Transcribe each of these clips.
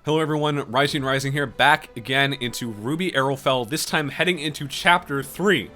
Hello everyone, Rising here, back again into RWBY Arrowfell, this time heading into Chapter 3.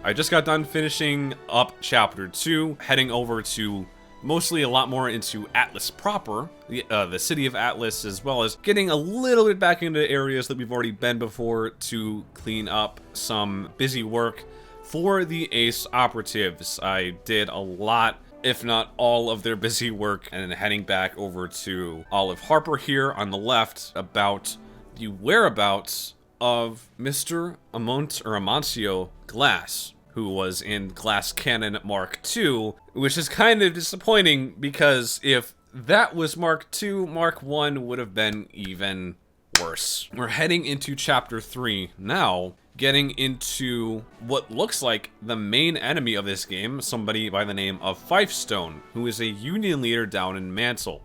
I just got done finishing up Chapter 2, heading over to mostly a lot more into Atlas proper, the city of Atlas, as well as getting a little bit back into areas that we've already been before to clean up some busy work for the Ace operatives. I did a lot, if not all, of their busy work, and then heading back over to Olive Harper here on the left about the whereabouts of Mr. Amancio Glass, who was in Glass Cannon Mark II, which is kind of disappointing because if that was Mark II, Mark I would have been even worse. We're heading into Chapter 3 now, getting into what looks like the main enemy of this game, somebody by the name of Fifestone, who is a Union leader down in Mantle,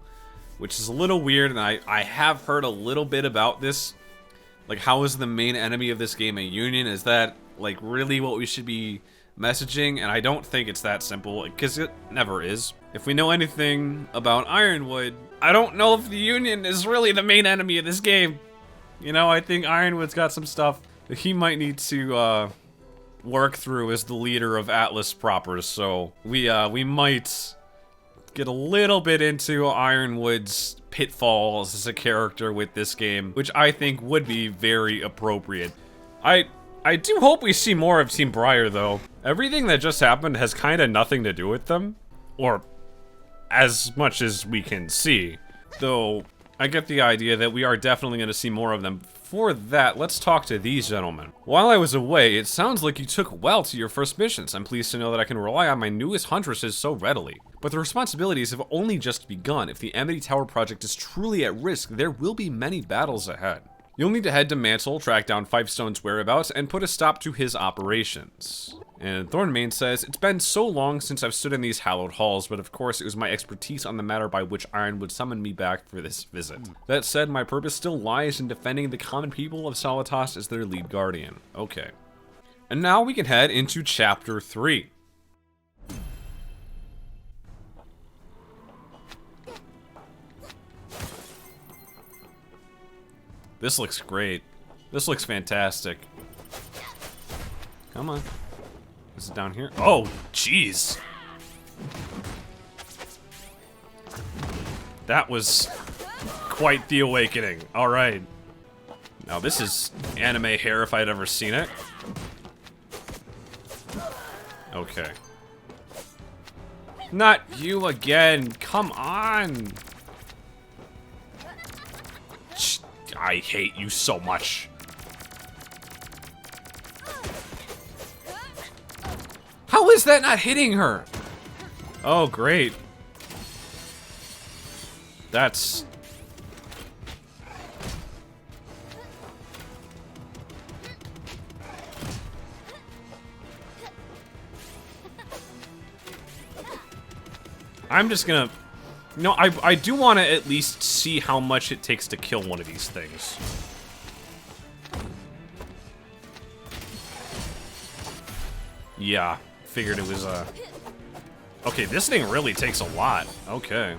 which is a little weird, and I have heard a little bit about this. Like, how is the main enemy of this game a Union? Is that, like, really what we should be messaging? And I don't think it's that simple, because it never is. If we know anything about Ironwood, I don't know if the Union is really the main enemy of this game. You know, I think Ironwood's got some stuff that he might need to work through as the leader of Atlas proper, so we might get a little bit into Ironwood's pitfalls as a character with this game, which I think would be very appropriate. I do hope we see more of Team Briar, though. Everything that just happened has kind of nothing to do with them, or as much as we can see, though I get the idea that we are definitely going to see more of them. For that, let's talk to these gentlemen. While I was away, it sounds like you took well to your first missions. I'm pleased to know that I can rely on my newest huntresses so readily. But the responsibilities have only just begun. If the Amity Tower project is truly at risk, there will be many battles ahead. You'll need to head to Mantle, track down Fivestone's whereabouts, and put a stop to his operations. And Thornmane says, it's been so long since I've stood in these hallowed halls, but of course it was my expertise on the matter by which Ironwood summoned me back for this visit. That said, my purpose still lies in defending the common people of Solitas as their lead guardian. Okay. And now we can head into Chapter 3. This looks great. This looks fantastic. Come on. Is it down here? Oh, jeez. That was quite the awakening. All right. Now this is anime hair if I'd ever seen it. Okay. Not you again. Come on. I hate you so much. How is that not hitting her? Oh, great. That's... I'm just gonna... No, I do want to at least see how much it takes to kill one of these things. Yeah, figured it was, Okay, this thing really takes a lot. Okay.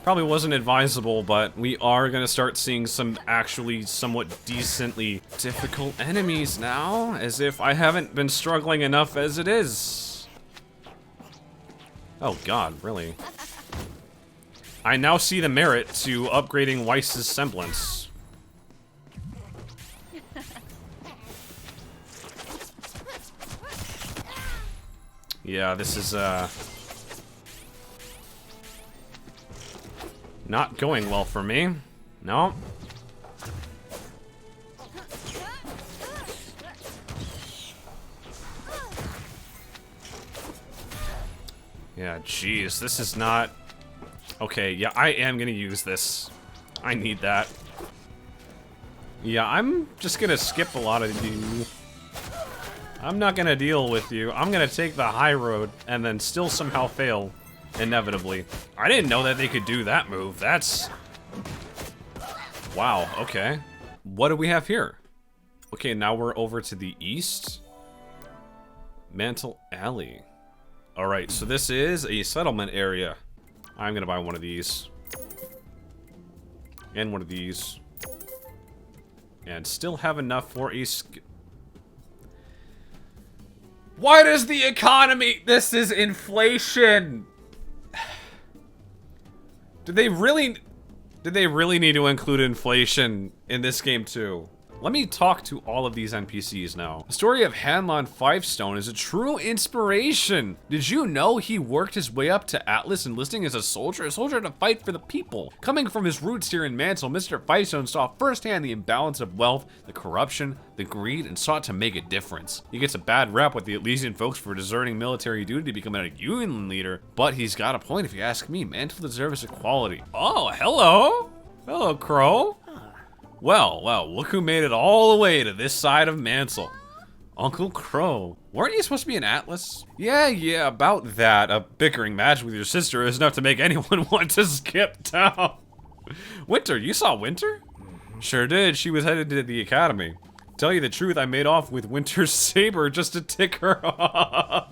Probably wasn't advisable, but we are gonna start seeing some actually somewhat decently difficult enemies now, as if I haven't been struggling enough as it is. Oh god, really? I now see the merit to upgrading Weiss's semblance. Yeah, this is, not going well for me. No. Yeah, jeez, this is not... Okay, yeah, I am gonna use this. I need that. Yeah, I'm just gonna skip a lot of you. I'm not gonna deal with you. I'm gonna take the high road and then still somehow fail, inevitably. I didn't know that they could do that move. That's... Wow, okay. What do we have here? Okay, now we're over to the east. Mantle Alley. Alright, so this is a settlement area. I'm gonna buy one of these. And one of these. And still have enough for a Why does the economy... This is inflation! Did they really need to include inflation in this game too? Let me talk to all of these NPCs now. The story of Hanlon Fivestone is a true inspiration. Did you know he worked his way up to Atlas, enlisting as a soldier to fight for the people? Coming from his roots here in Mantle, Mr. Fivestone saw firsthand the imbalance of wealth, the corruption, the greed, and sought to make a difference. He gets a bad rap with the Elysian folks for deserting military duty to become a union leader, but he's got a point if you ask me. Mantle deserves equality. Oh, hello! Hello, Crow. Well, look who made it all the way to this side of Mantle. Uncle Crow. Weren't you supposed to be an Atlas? Yeah, about that. A bickering match with your sister is enough to make anyone want to skip town. Winter, you saw Winter? Sure did. She was headed to the academy. Tell you the truth, I made off with Winter's saber just to tick her off.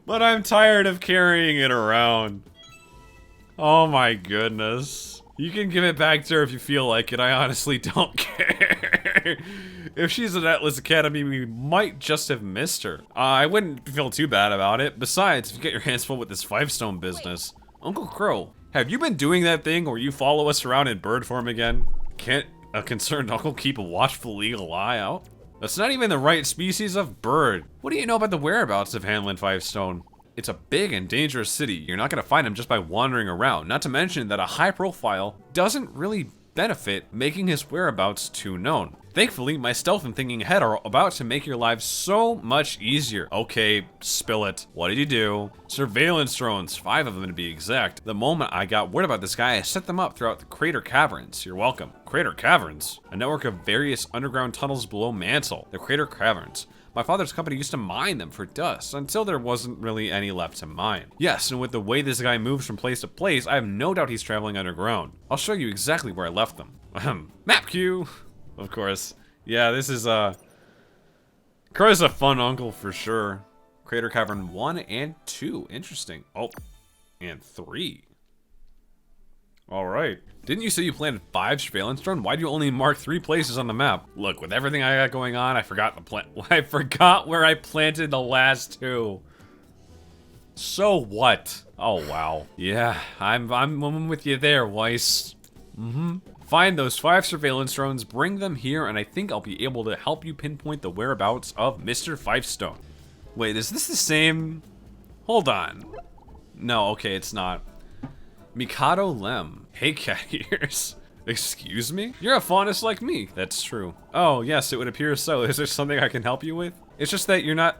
But I'm tired of carrying it around. Oh my goodness. You can give it back to her if you feel like it. I honestly don't care. If she's at Atlas Academy, we might just have missed her. I wouldn't feel too bad about it. Besides, if you get your hands full with this Fivestone business. Uncle Crow, have you been doing that thing where you follow us around in bird form again? Can't a concerned uncle keep a watchful eagle eye out? That's not even the right species of bird. What do you know about the whereabouts of Hanlon Fivestone? It's a big and dangerous city. You're not gonna find him just by wandering around. Not to mention that a high profile doesn't really benefit making his whereabouts too known. Thankfully, my stealth and thinking ahead are about to make your lives so much easier. Okay, spill it. What did you do? Surveillance drones, 5 of them to be exact. The moment I got word about this guy, I set them up throughout the Crater Caverns. You're welcome. Crater Caverns? A network of various underground tunnels below Mantle. The Crater Caverns. My father's company used to mine them for dust, until there wasn't really any left to mine. Yes, and with the way this guy moves from place to place, I have no doubt he's traveling underground. I'll show you exactly where I left them. Map queue! Of course. Yeah, this is, Crow's a fun uncle for sure. Crater Cavern 1 and 2. Interesting. Oh, and 3. Alright. Didn't you say you planted 5 surveillance drones? Why do you only mark 3 places on the map? Look, with everything I got going on, I forgot I forgot where I planted the last 2. So what? Oh wow. Yeah, I'm with you there, Weiss. Find those 5 surveillance drones, bring them here, and I think I'll be able to help you pinpoint the whereabouts of Mr. Fivestone. Wait, is this the same? Hold on. No, okay, it's not. Mikado Lem. Hey, cat ears. Excuse me? You're a faunus like me. That's true. Oh, yes, it would appear so. Is there something I can help you with? It's just that you're not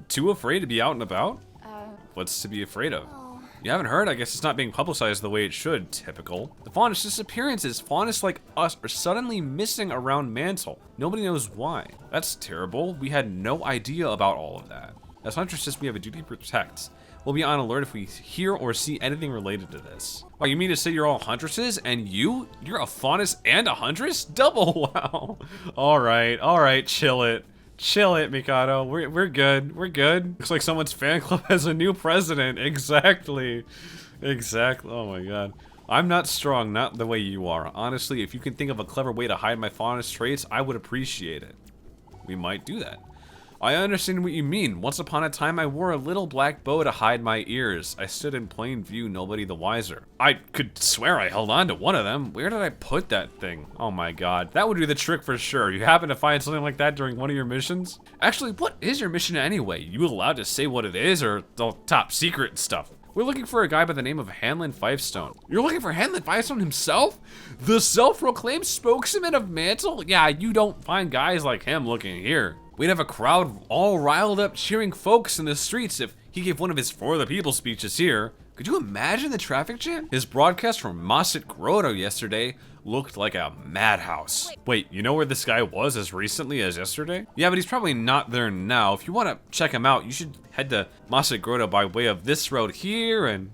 too afraid to be out and about? What's to be afraid of? You haven't heard? I guess it's not being publicized the way it should. Typical. The faunus disappearances. Faunus like us are suddenly missing around Mantle. Nobody knows why. That's terrible. We had no idea about all of that. As huntresses, we have a duty to protect. We'll be on alert if we hear or see anything related to this. Oh, you mean to say you're all huntresses and you're a faunus and a huntress? Double wow. All right, chill it. Chill it, Mikado. We're good. We're good. Looks like someone's fan club has a new president. Exactly. Exactly. Oh my god. I'm not strong, not the way you are. Honestly, if you can think of a clever way to hide my faunus traits, I would appreciate it. We might do that. I understand what you mean. Once upon a time, I wore a little black bow to hide my ears. I stood in plain view, nobody the wiser. I could swear I held on to one of them. Where did I put that thing? Oh my god. That would do the trick for sure. You happen to find something like that during one of your missions? Actually, what is your mission anyway? You allowed to say what it is, or the top secret and stuff? We're looking for a guy by the name of Hanlon Fivestone. You're looking for Hanlon Fivestone himself? The self-proclaimed spokesman of Mantle? Yeah, you don't find guys like him looking here. We'd have a crowd all riled up cheering folks in the streets if he gave one of his For the People speeches here. Could you imagine the traffic jam? His broadcast from Mosset Grotto yesterday looked like a madhouse. Wait, you know where this guy was as recently as yesterday? Yeah, but he's probably not there now. If you want to check him out, you should head to Mosset Grotto by way of this road here and...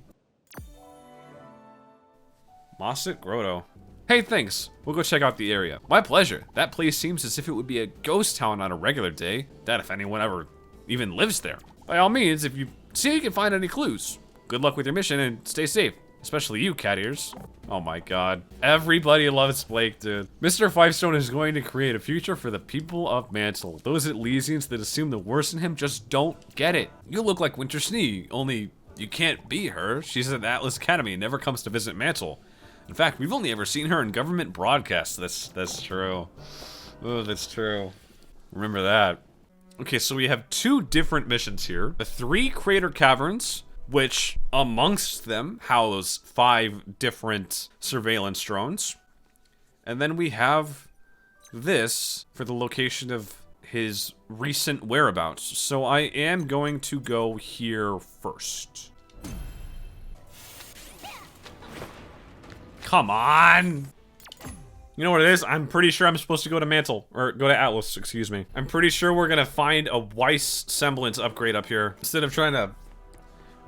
Mosset Grotto. Hey, thanks. We'll go check out the area. My pleasure. That place seems as if it would be a ghost town on a regular day. That if anyone ever even lives there. By all means, if you see you can find any clues. good luck with your mission and stay safe. Especially you, cat ears. Oh my god. Everybody loves Blake, dude. Mr. Fivestone is going to create a future for the people of Mantle. Those Elysians that assume the worst in him just don't get it. You look like Winter Snee, only you can't be her. She's at Atlas Academy and never comes to visit Mantle. In fact, we've only ever seen her in government broadcasts. That's true. Oh, that's true. Remember that. Okay, so we have 2 different missions here. The 3 crater caverns, which amongst them house 5 different surveillance drones. And then we have this for the location of his recent whereabouts. So I am going to go here first. Come on! You know what it is? I'm pretty sure I'm supposed to go to Mantle, or go to Atlas, excuse me. I'm pretty sure we're gonna find a Weiss semblance upgrade up here. Instead of trying to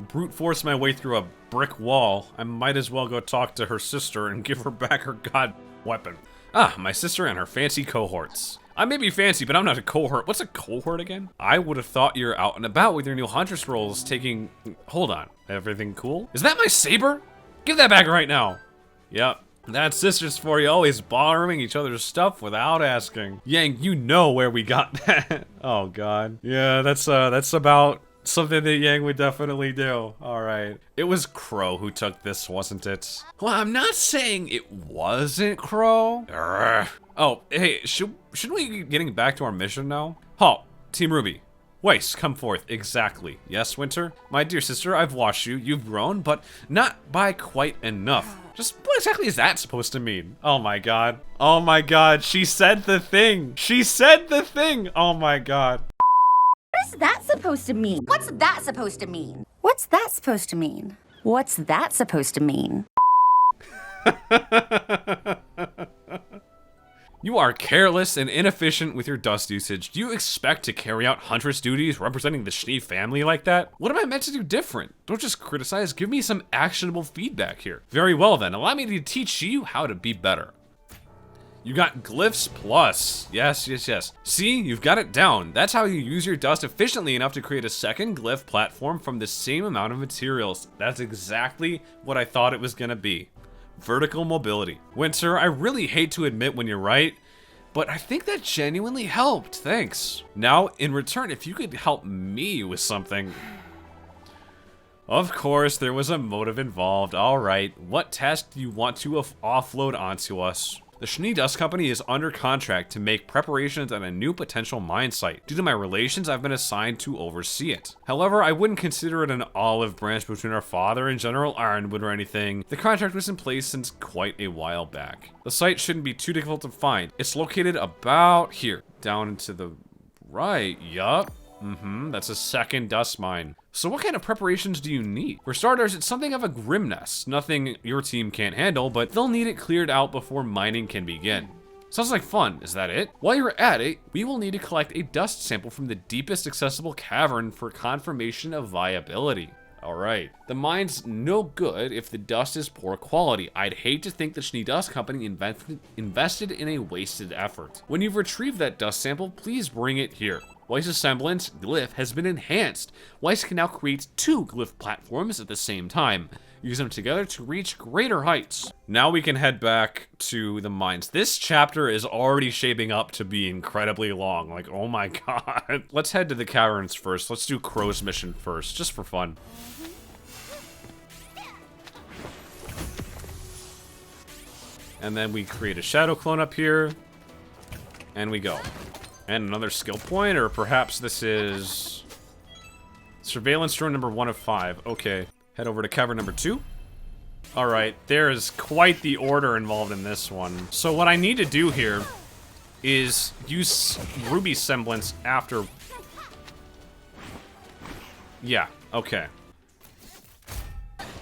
brute force my way through a brick wall, I might as well go talk to her sister and give her back her god weapon. Ah, my sister and her fancy cohorts. I may be fancy, but I'm not a cohort. What's a cohort again? I would have thought you're out and about with your new huntress roles taking... Hold on. Everything cool? Is that my saber? Give that back right now. Yep. That's sisters for you, always borrowing each other's stuff without asking. Yang, you know where we got that. Oh god. Yeah, that's about something that Yang would definitely do. Alright. It was Crow who took this, wasn't it? Well, I'm not saying it wasn't Crow. Urgh. Oh, hey, shouldn't we be getting back to our mission now? Halt, Team RWBY. Weiss, come forth. Exactly. Yes, Winter? My dear sister, I've watched you. You've grown, but not by quite enough. Just what exactly is that supposed to mean? Oh my god. Oh my god. She said the thing. She said the thing. Oh my god. What is that supposed to mean? What's that supposed to mean? What's that supposed to mean? What's that supposed to mean? You are careless and inefficient with your dust usage. Do you expect to carry out huntress duties representing the Schnee family like that? What am I meant to do different? Don't just criticize, give me some actionable feedback here. Very well then, allow me to teach you how to be better. You got Glyphs Plus. Yes, yes, yes. See, you've got it down. That's how you use your dust efficiently enough to create a second glyph platform from the same amount of materials. That's exactly what I thought it was gonna be. Vertical mobility. Winter, I really hate to admit when you're right, but I think that genuinely helped. Thanks. Now, in return, if you could help me with something... Of course, there was a motive involved. All right, what task do you want to offload onto us? The Schnee Dust Company is under contract to make preparations at a new potential mine site. Due to my relations, I've been assigned to oversee it. However, I wouldn't consider it an olive branch between our father and General Ironwood or anything. The contract was in place since quite a while back. The site shouldn't be too difficult to find. It's located about here, down into the right. Yup. That's a second dust mine. So what kind of preparations do you need? For starters, it's something of a grim nest. Nothing your team can't handle, but they'll need it cleared out before mining can begin. Sounds like fun, is that it? While you're at it, we will need to collect a dust sample from the deepest accessible cavern for confirmation of viability. Alright. The mine's no good if the dust is poor quality. I'd hate to think the Schnee Dust Company invested in a wasted effort. When you've retrieved that dust sample, please bring it here. Weiss's semblance glyph has been enhanced. Weiss can now create 2 glyph platforms at the same time. Use them together to reach greater heights. Now we can head back to the mines. This chapter is already shaping up to be incredibly long. Like, oh my god. Let's head to the caverns first. Let's do Crow's mission first, just for fun. And then we create a shadow clone up here. And we go. And another skill point, or perhaps this is... Surveillance drone number 1 of 5. Okay. Head over to cavern number 2. Alright, there is quite the order involved in this one. So what I need to do here is use RWBY semblance after... Yeah, okay.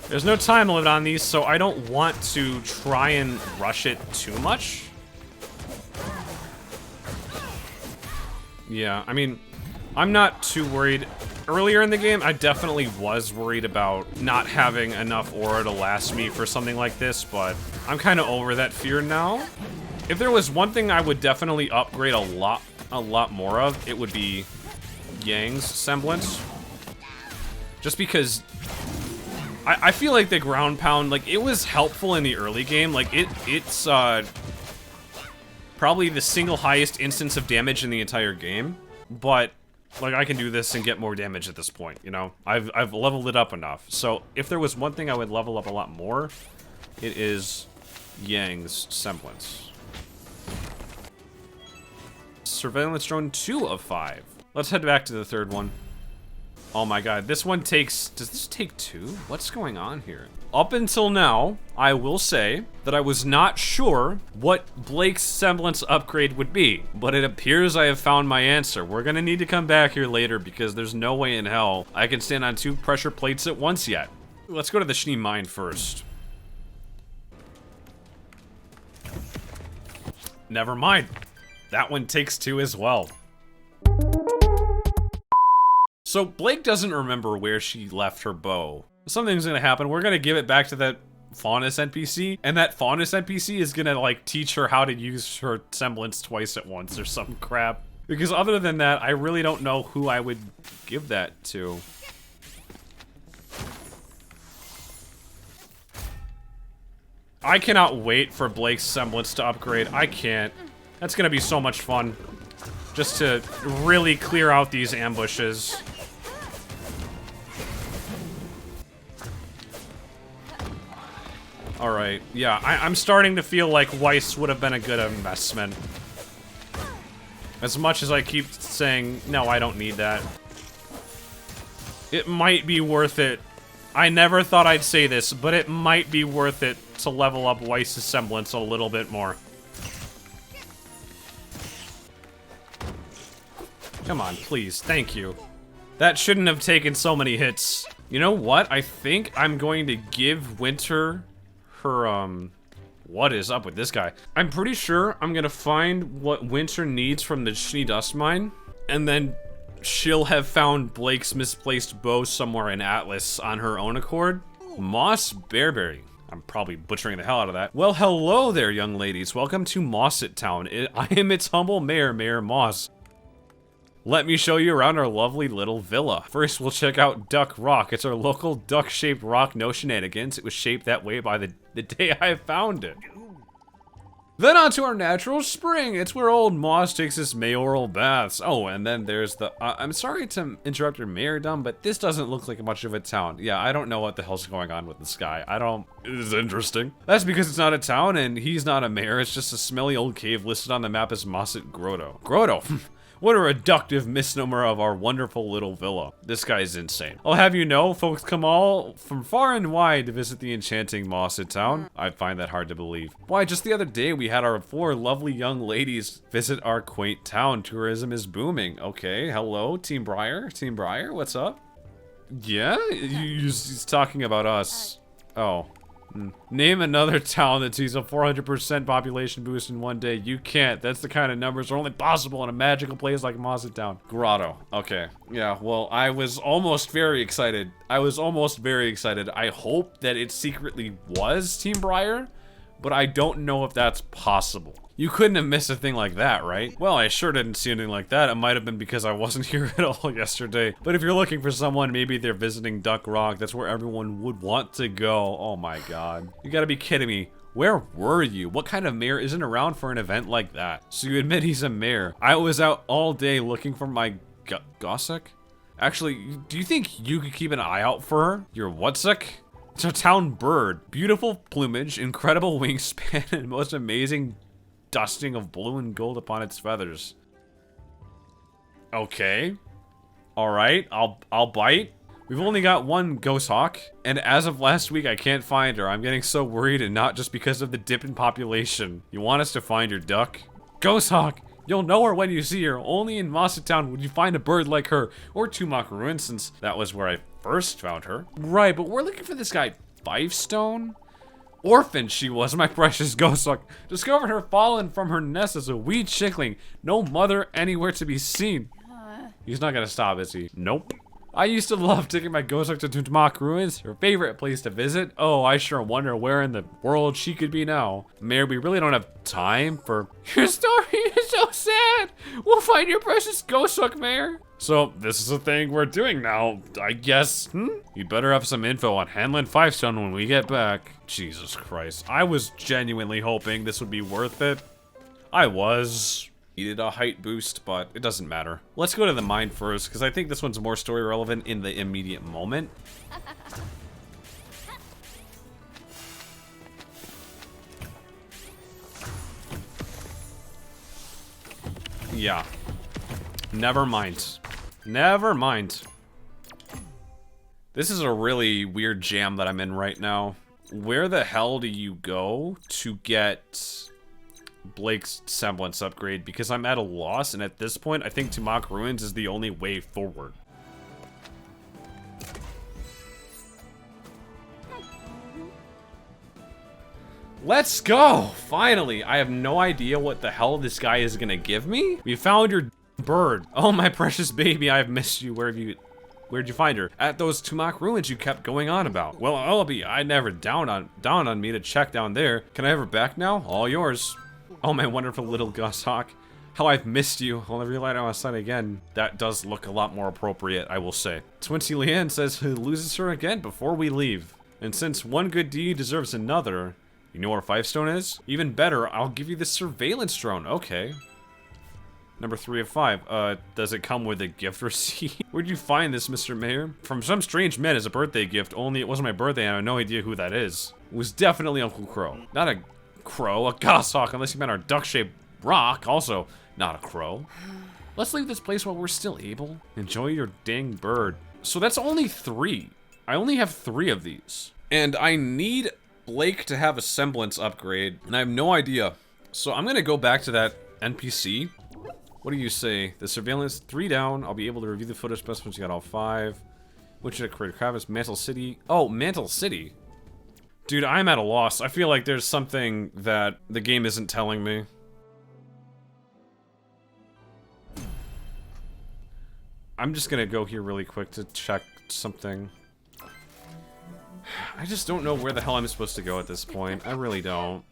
There's no time limit on these, so I don't want to try and rush it too much. Yeah, I mean, I'm not too worried. Earlier in the game, I definitely was worried about not having enough aura to last me for something like this, but I'm kind of over that fear now. If there was one thing I would definitely upgrade a lot more of, it would be Yang's semblance. Just because I feel like the ground pound, like, it was helpful in the early game. Like, it's probably the single highest instance of damage in the entire game. But, like, I can do this and get more damage at this point, you know? I've leveled it up enough. So, if there was one thing I would level up a lot more, it is Yang's semblance. Surveillance drone 2 of 5. Let's head back to the third one. Oh my god, this one takes... Does this take 2? What's going on here? Up until now, I will say that I was not sure what Blake's semblance upgrade would be, but it appears I have found my answer. We're gonna need to come back here later because there's no way in hell I can stand on 2 pressure plates at once yet. Let's go to the Schnee mine first. Never mind. That one takes 2 as well. So Blake doesn't remember where she left her bow. Something's gonna happen. We're gonna give it back to that Faunus NPC, and that Faunus NPC is gonna, like, teach her how to use her semblance twice at once or some crap. Because other than that, I really don't know who I would give that to. I cannot wait for Blake's semblance to upgrade. I can't. That's gonna be so much fun. Just to really clear out these ambushes. Alright, yeah, I'm starting to feel like Weiss would have been a good investment. As much as I keep saying, no, I don't need that. It might be worth it. I never thought I'd say this, but it might be worth it to level up Weiss's semblance a little bit more. Come on, please, thank you. That shouldn't have taken so many hits. You know what? I think I'm going to give Winter her, what is up with this guy? I'm pretty sure I'm gonna find what Winter needs from the Schnee Dust Mine, and then she'll have found Blake's misplaced bow somewhere in Atlas on her own accord. Moss Bearberry. I'm probably butchering the hell out of that. Well, hello there, young ladies. Welcome to Mosset Town. I am its humble mayor, Mayor Moss. Let me show you around our lovely little villa. First, we'll check out Duck Rock. It's our local duck-shaped rock, no shenanigans. It was shaped that way by the day I found it. Then on to our natural spring. It's where old Moss takes his mayoral baths. Oh, and then there's the... I'm sorry to interrupt your mayordom, but this doesn't look like much of a town. Yeah, I don't know what the hell's going on with this guy. It's interesting. That's because it's not a town, and he's not a mayor. It's just a smelly old cave listed on the map as Mosset Grotto. Grotto? What a reductive misnomer of our wonderful little villa. This guy's insane. I'll have you know, folks come all from far and wide to visit the enchanting Mosset Town. I find that hard to believe. Why, just the other day we had our 4 lovely young ladies visit our quaint town. Tourism is booming. Okay, hello, Team Briar. Team Briar, what's up? Yeah? He's talking about us. Oh. Name another town that sees a 400% population boost in one day. You can't. That's the kind of numbers that are only possible in a magical place like Mosset Town. Grotto. Okay. Yeah, well, I was almost very excited. I hope that it secretly was Team Briar, but I don't know if that's possible. You couldn't have missed a thing like that, right? Well, I sure didn't see anything like that. It might have been because I wasn't here at all yesterday. But if you're looking for someone, maybe they're visiting Duck Rock. That's where everyone would want to go. Oh my god. You gotta be kidding me. Where were you? What kind of mayor isn't around for an event like that? So you admit he's a mayor. I was out all day looking for my Gossek? Actually, do you think you could keep an eye out for her? Your Whatsek? It's a town bird. Beautiful plumage, incredible wingspan, and most amazing dusting of blue and gold upon its feathers. Okay. Alright, I'll bite. We've only got one ghost hawk, and as of last week I can't find her. I'm getting so worried, and not just because of the dip in population. You want us to find your duck? Ghost hawk! You'll know her when you see her. Only in Mosset Town would you find a bird like her, or Tumak Ruin, since that was where I first found her. Right, but we're looking for this guy, Fivestone? Orphan she was, my precious ghost hawk. Discovered her fallen from her nest as a wee chickling. No mother anywhere to be seen. He's not gonna stop, is he? Nope. I used to love taking my ghost hawk to Tumak Ruins, her favorite place to visit. Oh, I sure wonder where in the world she could be now. Mayor, we really don't have time for... Your story is so sad. We'll find your precious ghost hawk, Mayor. So, this is a thing we're doing now, I guess. You better have some info on Hanlon Fivestone when we get back. Jesus Christ. I was genuinely hoping this would be worth it. I was. Needed a height boost, but it doesn't matter. Let's go to the mine first, because I think this one's more story relevant in the immediate moment. Yeah. Never mind. Never mind. This is a really weird jam that I'm in right now. Where the hell do you go to get Blake's semblance upgrade? Because I'm at a loss, and at this point, I think Tumak Ruins is the only way forward. Let's go! Finally! I have no idea what the hell this guy is gonna give me. We found your bird. Oh, my precious baby, I have missed you. Where'd you find her? At those Tumak ruins you kept going on about. Well, Elby, I never down on me to check down there. Can I have her back now? All yours. Oh, my wonderful little goshawk. How I've missed you. I'll never relight on my son again. That does look a lot more appropriate, I will say. Twincy Leanne says he loses her again before we leave. And since one good deed deserves another, you know where Fivestone is? Even better, I'll give you the surveillance drone. Okay. Number 3 of 5. Does it come with a gift receipt? Where'd you find this, Mr. Mayor? From some strange man as a birthday gift, only it wasn't my birthday and I have no idea who that is. It was definitely Uncle Crow. Not a crow, a goshawk, unless you meant our duck-shaped rock. Also, not a crow. Let's leave this place while we're still able. Enjoy your dang bird. So that's only 3. I only have 3 of these. And I need Blake to have a semblance upgrade, and I have no idea. So I'm gonna go back to that NPC. What do you say? The surveillance 3 down. I'll be able to review the footage best once you got all 5. Which should create Kravis, Mantle City. Oh, Mantle City. Dude, I'm at a loss. I feel like there's something that the game isn't telling me. I'm just gonna go here really quick to check something. I just don't know where the hell I'm supposed to go at this point. I really don't.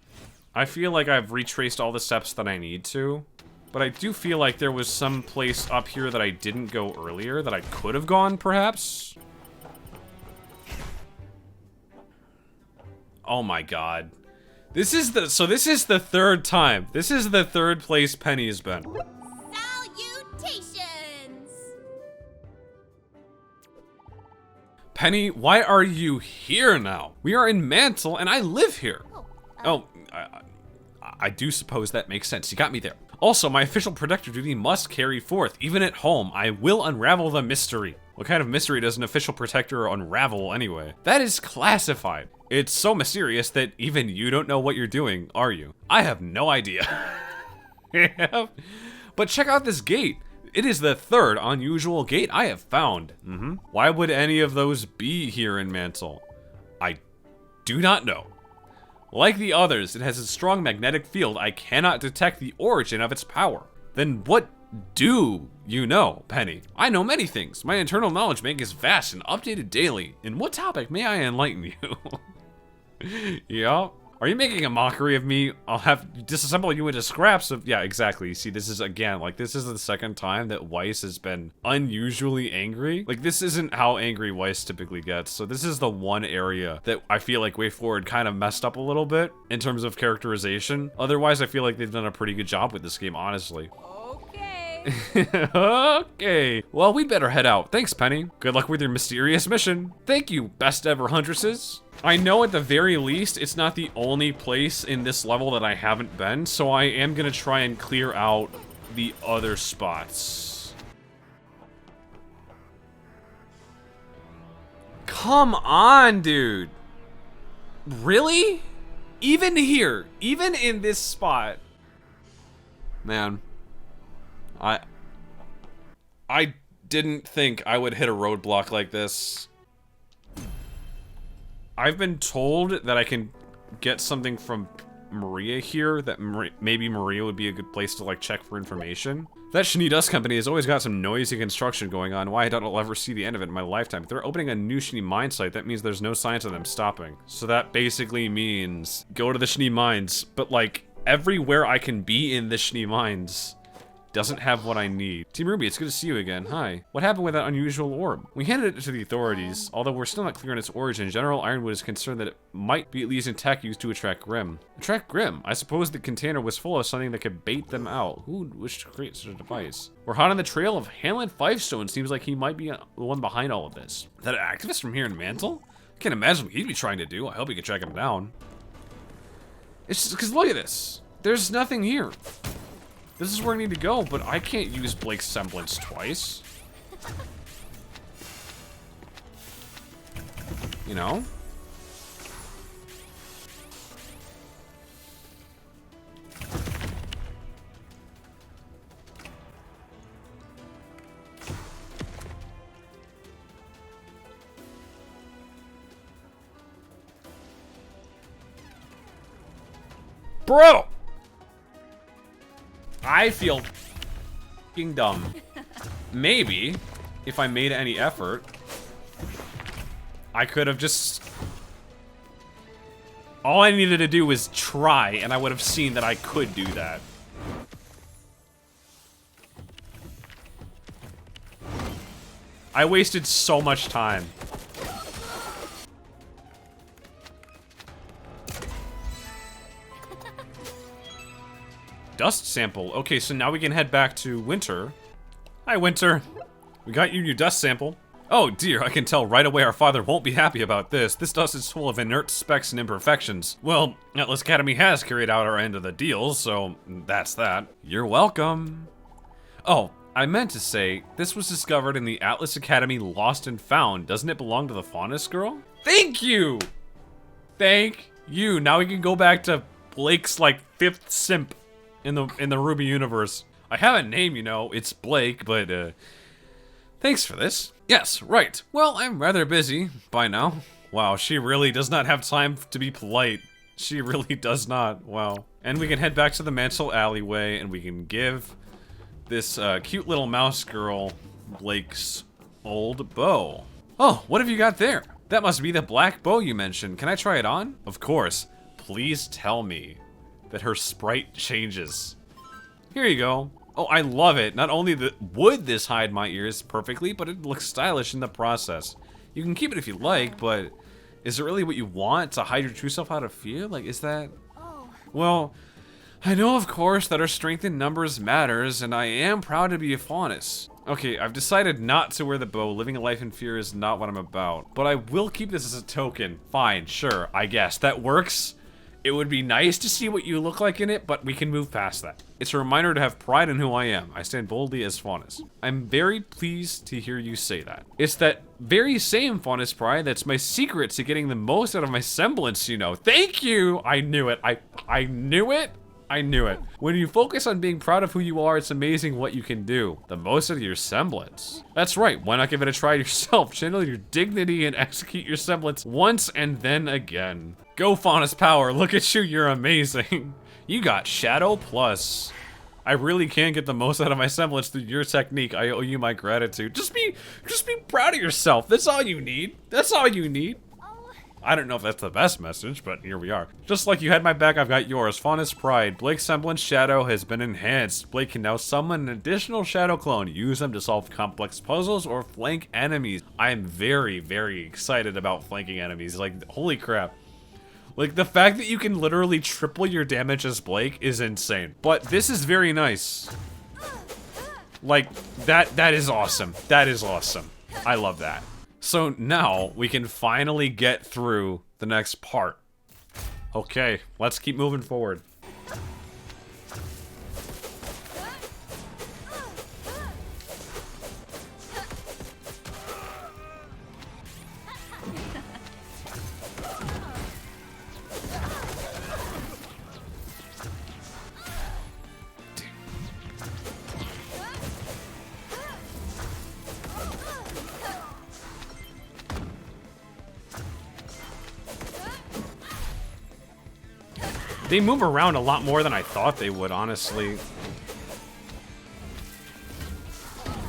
I feel like I've retraced all the steps that I need to. But I do feel like there was some place up here that I didn't go earlier that I could have gone, perhaps? Oh my god. This is the 3rd time. This is the 3rd place Penny's been. Salutations! Penny, why are you here now? We are in Mantle and I live here. I do suppose that makes sense. You got me there. Also, my official protector duty must carry forth. Even at home, I will unravel the mystery. What kind of mystery does an official protector unravel anyway? That is classified. It's so mysterious that even you don't know what you're doing, are you? I have no idea. But check out this gate. It is the 3rd unusual gate I have found. Why would any of those be here in Mantle? I do not know. Like the others, it has a strong magnetic field. I cannot detect the origin of its power. Then what do you know, Penny? I know many things. My internal knowledge bank is vast and updated daily. In what topic may I enlighten you? Yeah. Are you making a mockery of me? I'll have disassemble you into scraps of... Yeah, exactly. See, this is, again, like, this is the 2nd time that Weiss has been unusually angry. Like, this isn't how angry Weiss typically gets. So this is the one area that I feel like Way Forward kind of messed up a little bit in terms of characterization. Otherwise, I feel like they've done a pretty good job with this game, honestly. Okay. Okay. Well, we'd better head out. Thanks, Penny. Good luck with your mysterious mission. Thank you, best ever huntresses. I know at the very least it's not the only place in this level that I haven't been, so I am gonna try and clear out the other spots. Come on, dude. Really? Even here, even in this spot. Man. I didn't think I would hit a roadblock like this. I've been told that I can get something from Maria here, that maybe Maria would be a good place to, like, check for information. That Shani Dust Company has always got some noisy construction going on. Why I don't ever see the end of it in my lifetime. If they're opening a new Shani mine site, that means there's no signs of them stopping. So that basically means go to the Shani mines, but, like, everywhere I can be in the Shani mines, doesn't have what I need. Team RWBY, it's good to see you again. Hi. What happened with that unusual orb? We handed it to the authorities, although we're still not clear on its origin. General Ironwood is concerned that it might be at least in tech used to attract Grimm. Attract Grimm? I suppose the container was full of something that could bait them out. Who would wish to create such a device? We're hot on the trail of Hamlin Fivestone. Seems like he might be the one behind all of this. That activist from here in Mantle? I can't imagine what he'd be trying to do. I hope he can track him down. It's just because look at this. There's nothing here. This is where I need to go, but I can't use Blake's semblance twice. You know? Bro! I feel f***ing dumb. Maybe, if I made any effort, I could have just... All I needed to do was try, and I would have seen that I could do that. I wasted so much time. Dust sample. Okay, so now we can head back to Winter. Hi, Winter. We got you your dust sample. Oh dear, I can tell right away our father won't be happy about this. This dust is full of inert specks and imperfections. Well, Atlas Academy has carried out our end of the deal, so that's that. You're welcome. Oh, I meant to say, this was discovered in the Atlas Academy Lost and Found. Doesn't it belong to the Faunus girl? Thank you! Thank you. Now we can go back to Blake's, like, 5th simp in the RWBY universe. I have a name, you know, it's Blake, but thanks for this. Yes, right. Well, I'm rather busy by now. Wow, she really does not have time to be polite. She really does not. Wow. And we can head back to the Mantle alleyway and we can give this cute little mouse girl Blake's old bow. Oh, what have you got there? That must be the black bow you mentioned. Can I try it on? Of course. Please tell me that her sprite changes. Here you go. Oh, I love it. Not only would this hide my ears perfectly, but it looks stylish in the process. You can keep it if you like, but is it really what you want, to hide your true self out of fear? Like, is that... Well, I know, of course, that our strength in numbers matters, and I am proud to be a Faunus. Okay, I've decided not to wear the bow. Living a life in fear is not what I'm about. But I will keep this as a token. Fine, sure, I guess. That works. It would be nice to see what you look like in it, but we can move past that. It's a reminder to have pride in who I am. I stand boldly as Faunus. I'm very pleased to hear you say that. It's that very same Faunus pride that's my secret to getting the most out of my semblance, you know. Thank you! I knew it. I knew it. I knew it. When you focus on being proud of who you are, it's amazing what you can do. The most out of your semblance. That's right, why not give it a try yourself? Channel your dignity and execute your semblance once and then again. Go Faunus power, look at you, you're amazing. You got Shadow Plus. I really can get the most out of my semblance through your technique. I owe you my gratitude. Just be proud of yourself. That's all you need. That's all you need. I don't know if that's the best message, but here we are. Just like you had my back, I've got yours. Faunus Pride. Blake's semblance shadow has been enhanced. Blake can now summon an additional shadow clone. Use them to solve complex puzzles or flank enemies. I am very, very excited about flanking enemies. Like, holy crap. Like, the fact that you can literally triple your damage as Blake is insane. But this is very nice. Like, that is awesome. That is awesome. I love that. So now we can finally get through the next part. Okay, let's keep moving forward. They move around a lot more than I thought they would, honestly.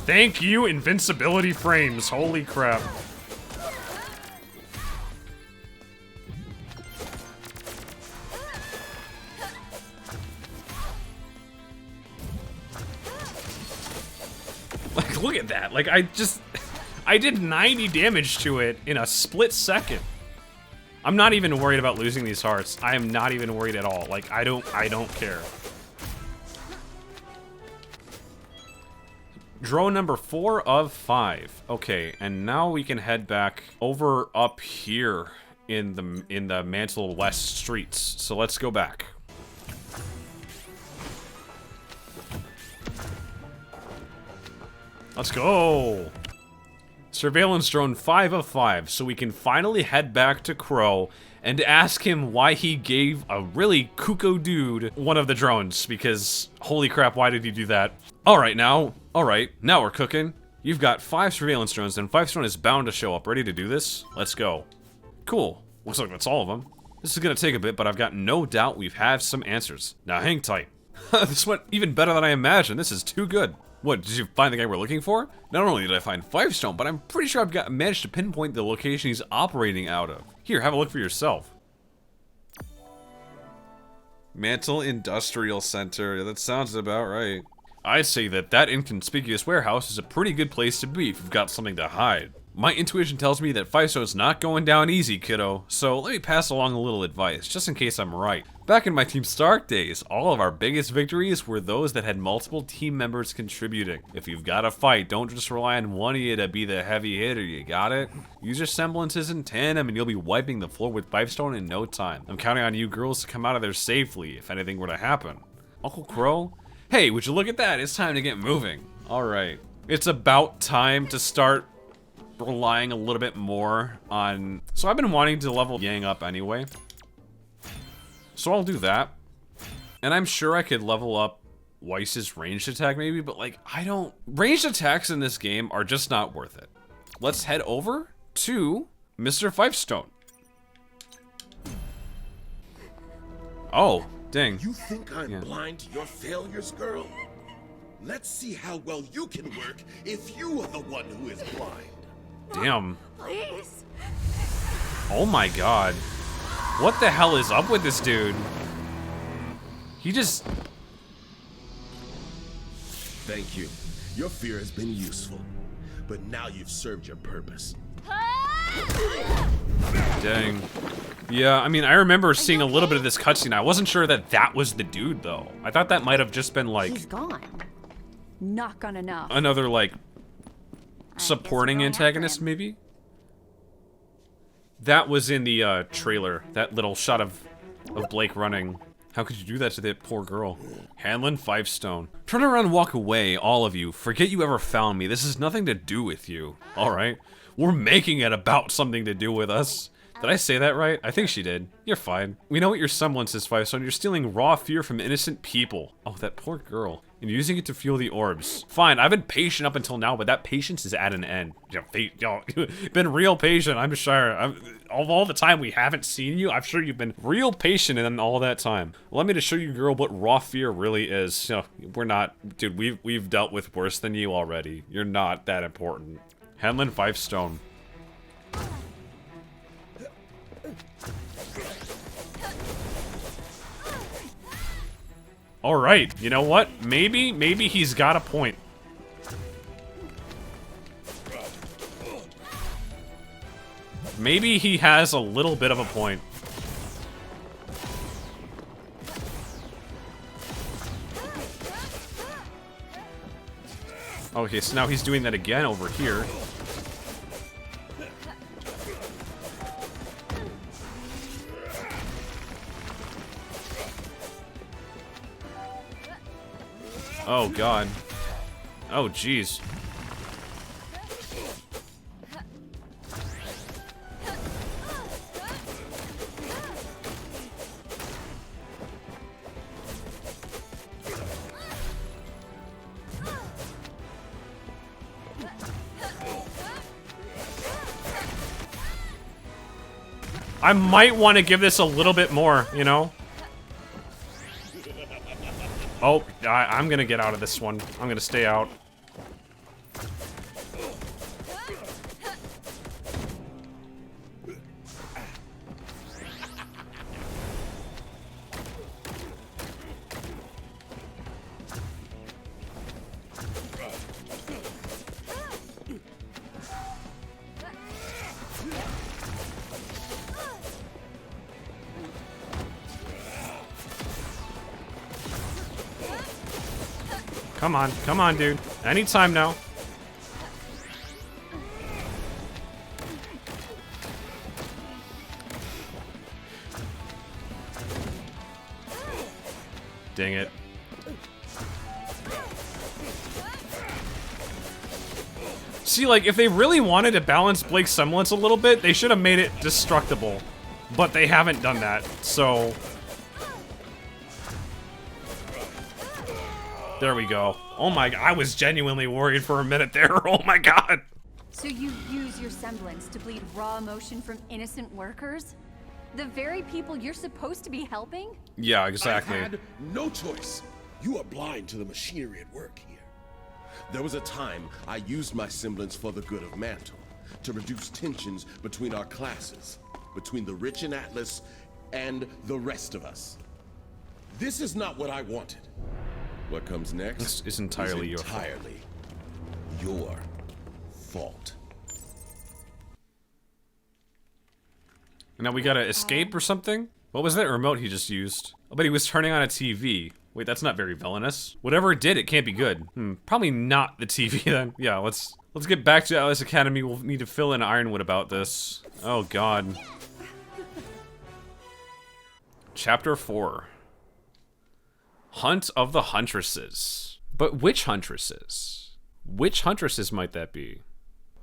Thank you, invincibility frames. Holy crap. look at that. Like, I did 90 damage to it in a split second. I'm not even worried about losing these hearts. I am not even worried at all. Like, I don't care. Drone number 4 of 5. Okay, and now we can head back over up here in the Mantle West streets. So let's go back. Let's go. Surveillance drone 5 of 5, so we can finally head back to Crow and ask him why he gave a really cuckoo dude one of the drones, because holy crap, why did he do that? Alright, now we're cooking. You've got 5 surveillance drones, and 5th drone is bound to show up. Ready to do this? Let's go. Cool. Looks like that's all of them. This is gonna take a bit, but I've got no doubt we have some answers. Now hang tight. This went even better than I imagined. This is too good. What, did you find the guy we're looking for? Not only did I find 5th stone, but I'm pretty sure I've managed to pinpoint the location he's operating out of. Here, have a look for yourself. Mantle Industrial Center. That sounds about right. I'd say that inconspicuous warehouse is a pretty good place to be if you've got something to hide. My intuition tells me that 5 stone's not going down easy, kiddo, so let me pass along a little advice, just in case I'm right. Back in my Team Stark days, all of our biggest victories were those that had multiple team members contributing. If you've got to fight, don't just rely on one of you to be the heavy hitter, you got it? Use your semblances in tandem and you'll be wiping the floor with 5 stone in no time. I'm counting on you girls to come out of there safely if anything were to happen. Uncle Crow? Hey, would you look at that? It's time to get moving. Alright. It's about time to start relying a little bit more on... So I've been wanting to level Yang up anyway. So I'll do that. And I'm sure I could level up Weiss's ranged attack maybe, but like, I don't... Ranged attacks in this game are just not worth it. Let's head over to Mr. Fifestone. Oh, dang. You think I'm blind to your failures, girl? Let's see how well you can work if you are the one who is blind. Damn. Please. Oh my god. What the hell is up with this dude? He just... Thank you. Your fear has been useful. But now you've served your purpose. Dang. Yeah, I mean, I remember seeing a little bit of this cutscene. I wasn't sure that that was the dude, though. I thought that might have just been, like... He's gone. Not gone enough. Another, like... supporting antagonist, maybe? That was in the trailer, that little shot of Blake running. How could you do that to that poor girl? Hanlon 5 stone. Turn around and walk away, all of you. Forget you ever found me. This has nothing to do with you. Alright? We're making it about something to do with us. Did I say that right? I think she did. You're fine. We know what your semblance is, 5 stone. You're stealing raw fear from innocent people. Oh, that poor girl. And using it to fuel the orbs. Fine, I've been patient up until now, but that patience is at an end. Been real patient, I'm sure. Of all the time we haven't seen you, I'm sure you've been real patient in all that time. Allow me to show you, girl, what raw fear really is. You know, we're not... Dude, we've dealt with worse than you already. You're not that important. Hanlon 5 stone. Alright, you know what? Maybe he's got a point. Maybe he has a little bit of a point. Okay, so now he's doing that again over here. Oh god. Oh jeez. I might want to give this a little bit more, you know? Oh, I'm gonna get out of this one. I'm gonna stay out. Come on, dude. Anytime now. Dang it. See, like, if they really wanted to balance Blake's semblance a little bit, they should have made it destructible. But they haven't done that, so... There we go. Oh my, I was genuinely worried for a minute there. Oh my god. So you use your semblance to bleed raw emotion from innocent workers? The very people you're supposed to be helping? Yeah, exactly. I had no choice. You are blind to the machinery at work here. There was a time I used my semblance for the good of Mantle, to reduce tensions between our classes, between the rich in Atlas and the rest of us. This is not what I wanted. What comes next This is entirely your fault. Your fault. Now we gotta escape or something? What was that remote he just used? Oh, but he was turning on a TV. Wait, that's not very villainous. Whatever it did, it can't be good. Probably not the TV then. Yeah, let's get back to Atlas Academy. We'll need to fill in Ironwood about this. Oh god. Chapter 4. Hunt of the Huntresses. But which Huntresses? Which Huntresses might that be?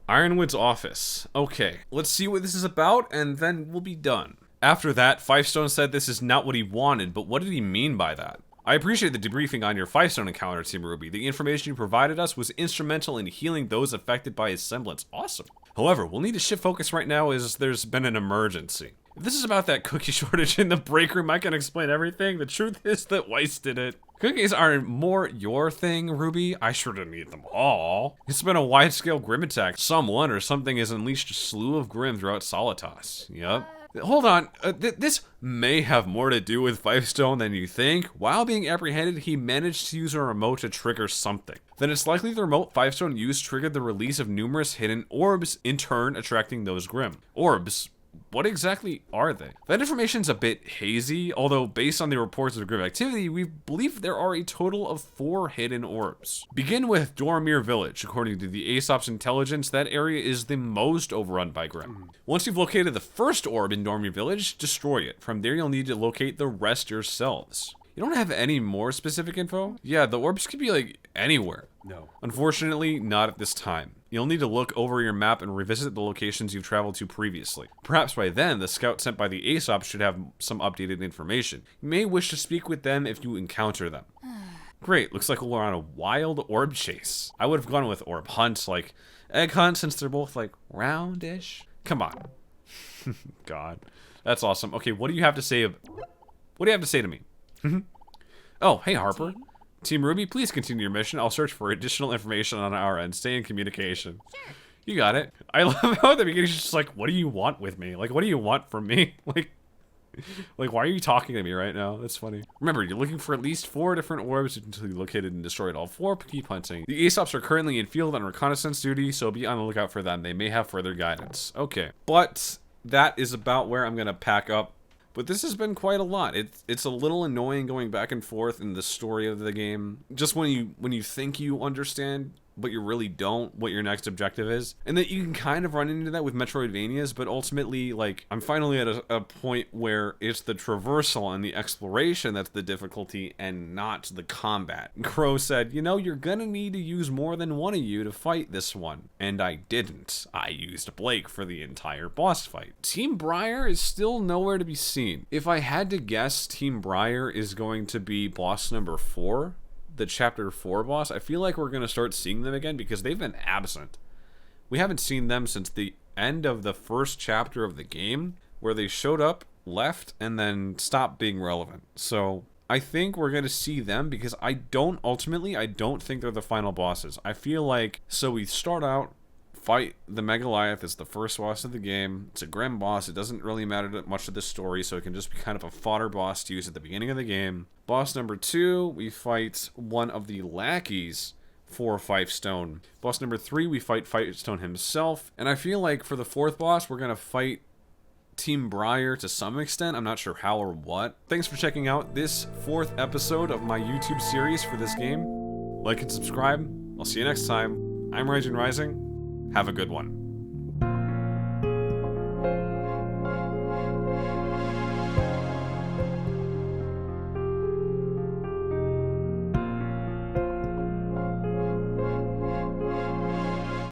Ironwood's office. Okay, let's see what this is about, and then we'll be done. After that, Fivestone said this is not what he wanted, but what did he mean by that? I appreciate the debriefing on your Fivestone encounter, Team RWBY. The information you provided us was instrumental in healing those affected by his semblance. Awesome. However, we'll need to shift focus right now as there's been an emergency. If this is about that cookie shortage in the break room, I can explain everything. The truth is that Weiss did it. Cookies are more your thing, RWBY. I sure didn't eat them all. It's been a wide-scale Grim attack. Someone or something has unleashed a slew of Grim throughout Solitas. Yep. Hold on, this may have more to do with Fivestone than you think. While being apprehended, he managed to use a remote to trigger something. Then it's likely the remote Fivestone used triggered the release of numerous hidden orbs, in turn attracting those Grim. Orbs? What exactly are they? That information's a bit hazy, although based on the reports of Grim activity, we believe there are a total of 4 hidden orbs. Begin with Dormir Village. According to the Aesop's intelligence, that area is the most overrun by Grim. Once you've located the first orb in Dormir Village, destroy it. From there, you'll need to locate the rest yourselves. You don't have any more specific info? Yeah, the orbs could be like anywhere. No. Unfortunately, not at this time. You'll need to look over your map and revisit the locations you've traveled to previously. Perhaps by then, the scout sent by the Aesop should have some updated information. You may wish to speak with them if you encounter them. Great, looks like we're on a wild orb chase. I would have gone with orb hunt, like egg hunt, since they're both like roundish. Come on. God, that's awesome. Okay, what do you have to say? What do you have to say to me? Oh, hey Harper. Team RWBY, please continue your mission. I'll search for additional information on our end. Stay in communication. Sure. You got it. I love how at the beginning she's just like, what do you want with me? Like, what do you want from me? Like, why are you talking to me right now? That's funny. Remember, you're looking for at least 4 different orbs until you located and destroyed all 4. Keep hunting. The Aesops are currently in field on reconnaissance duty, so be on the lookout for them. They may have further guidance. Okay, but that is about where I'm gonna pack up. But this has been quite a lot. It's a little annoying going back and forth in the story of the game. Just when you think you understand, but you really don't, what your next objective is. And that you can kind of run into that with Metroidvanias, but ultimately, like, I'm finally at a point where it's the traversal and the exploration that's the difficulty and not the combat. Crow said, you know, you're gonna need to use more than one of you to fight this one. And I didn't. I used Blake for the entire boss fight. Team Briar is still nowhere to be seen. If I had to guess, Team Briar is going to be boss number 4. The chapter 4 boss. I feel like we're gonna start seeing them again because they've been absent. We haven't seen them since the end of the first chapter of the game, where they showed up, left, and then stopped being relevant. So I think we're gonna see them because I don't think they're the final bosses. I feel like, so we start out, fight the Megaliath is the first boss of the game. It's a Grim boss. It doesn't really matter that much to the story, so it can just be kind of a fodder boss to use at the beginning of the game. Boss number 2, we fight one of the lackeys for Fivestone. Boss number 3, we fight Fivestone himself. And I feel like for the 4th boss, we're gonna fight Team Briar to some extent. I'm not sure how or what. Thanks for checking out this 4th episode of my YouTube series for this game. Like and subscribe. I'll see you next time. I'm Rising. Have a good one.